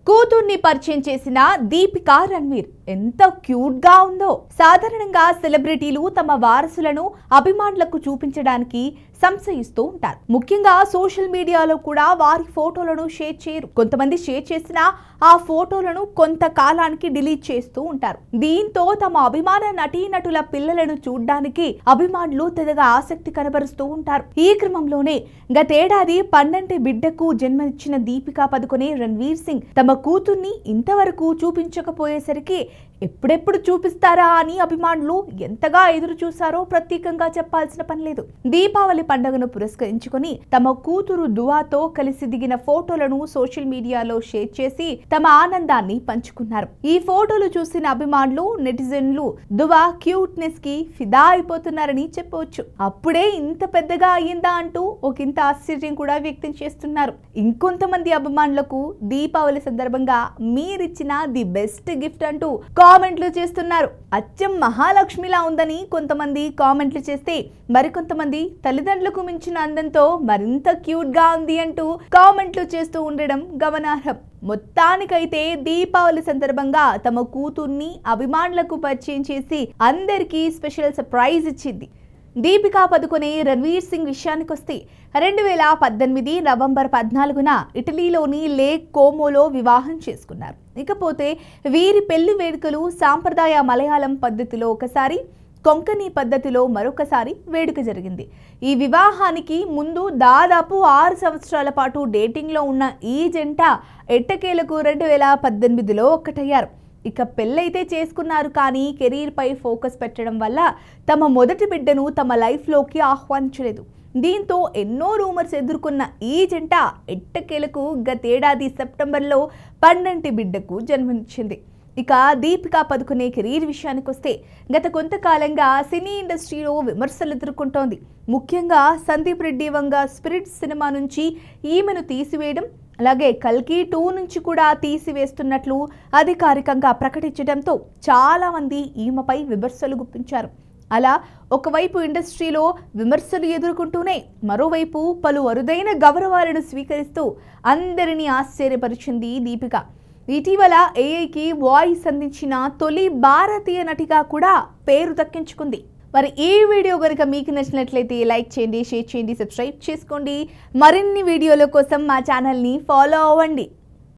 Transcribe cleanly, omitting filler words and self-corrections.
కూతుర్ని పరిచయం చేసిన దీపికా రణ్వీర్ ఎంత క్యూట్ గా ఉందో. సాధారణంగా సెలబ్రిటీలు తమ వారసులను అభిమానులకు చూపించడానికి సంశయిస్తూ ఉంటారు. ముఖ్యంగా సోషల్ మీడియాలో కూడా వారి ఫోటోలను షేర్ చేయరు. కొంతమంది షేర్ చేసిన ఆ ఫోటోలను కొంతకాలానికి డిలీట్ చేస్తూ ఉంటారు. దీంతో తమ అభిమాన నటీనటుల పిల్లలను చూడ్డానికి అభిమానులు తెగగా ఆసక్తి కనబరుస్తూ ఉంటారు. ఈ క్రమంలోనే గతేడాది 12 బిడ్డకు జన్మనిచ్చిన దీపికా పదుకొనే రణ్వీర్ సింగ్ తమ కూతుర్ని ఇంతవరకు చూపించకపోయేసరికి ఎప్పుడెప్పుడు చూపిస్తారా అని అభిమానులు ఎంతగా ఎదురు చూశారో ప్రత్యేకంగా చెప్పాల్సిన పని లేదు. దీపావళి పండుగను పురస్కరించుకొని తమ కూతురు దువాతో కలిసి దిగిన ఫోటోలను సోషల్ మీడియాలో షేర్ చేసి తమ ఆనందాన్ని పంచుకున్నారు. ఈ ఫోటోలు చూసిన అభిమానులు నెటిజన్లు దువా క్యూట్నెస్ కి ఫిదా అయిపోతున్నారని చెప్పవచ్చు. అప్పుడే ఇంత పెద్దగా అయ్యిందా అంటూ ఒకంత ఆశ్చర్యం కూడా వ్యక్తం చేస్తున్నారు. ఇంకొంతమంది అభిమానులకు దీపావళి సందర్భంగా మీరిచ్చిన ది బెస్ట్ గిఫ్ట్ అంటూ కామెంట్లు చేస్తున్నారు. అచ్చం మహాలక్ష్మిలా ఉందని కొంతమంది కామెంట్లు చేస్తే మరికొంతమంది తల్లిదండ్రులకు మించిన అందంతో మరింత క్యూట్ గా ఉంది అంటూ కామెంట్లు చేస్తూ ఉండడం గమనార్హం. మొత్తానికైతే దీపావళి సందర్భంగా తమ కూతుర్ని అభిమానులకు పరిచయం చేసి అందరికీ స్పెషల్ సర్ప్రైజ్ ఇచ్చింది. దీపికా పదుకొనే రణ్వీర్ సింగ్ విషయానికొస్తే 2018 నవంబర్ 14న ఇటలీలోని లేక్ కోమోలో వివాహం చేసుకున్నారు. ఇకపోతే వీరి పెళ్లి వేడుకలు సాంప్రదాయ మలయాళం పద్ధతిలో ఒకసారి, కొంకణి పద్ధతిలో మరొకసారి వేడుక జరిగింది. ఈ వివాహానికి ముందు దాదాపు 6 సంవత్సరాల పాటు డేటింగ్లో ఉన్న ఈ జంట ఎట్టకేలకు 2018లో ఒక్కటయ్యారు. ఇక పెళ్ళైతే చేసుకున్నారు, కానీ కెరీర్ పై ఫోకస్ పెట్టడం వల్ల తమ మొదటి బిడ్డను తమ లైఫ్లోకి ఆహ్వానించలేదు. దీంతో ఎన్నో రూమర్స్ ఎదుర్కొన్న ఈ జంట ఎట్టకేలకు గతేడాది సెప్టెంబర్లో 12 బిడ్డకు జన్మనిచ్చింది. ఇక దీపికా పదుకొనే కెరీర్ విషయానికొస్తే గత కొంతకాలంగా సినీ ఇండస్ట్రీలో విమర్శలు ఎదుర్కొంటోంది. ముఖ్యంగా సందీప్ రెడ్డి వంగ స్పిరిట్ సినిమా నుంచి ఈమెను తీసివేయడం, అలాగే కల్కి 2 నుంచి కూడా తీసివేస్తున్నట్లు అధికారికంగా ప్రకటించడంతో చాలా మంది ఈమెపై విమర్శలు గుప్పించారు. అలా ఒకవైపు ఇండస్ట్రీలో విమర్శలు ఎదుర్కొంటూనే మరోవైపు పలు అరుదైన గౌరవాలను స్వీకరిస్తూ అందరినీ ఆశ్చర్యపరిచింది దీపిక. ఇటీవల ఏఐకి వాయిస్ అందించిన తొలి భారతీయ నటిగా కూడా పేరు దక్కించుకుంది. మరి ఈ వీడియో కనుక మీకు నచ్చినట్లయితే లైక్ చేయండి, షేర్ చేయండి, సబ్స్క్రైబ్ చేసుకోండి. మరిన్ని వీడియోల కోసం మా ఛానల్ని ఫాలో అవ్వండి.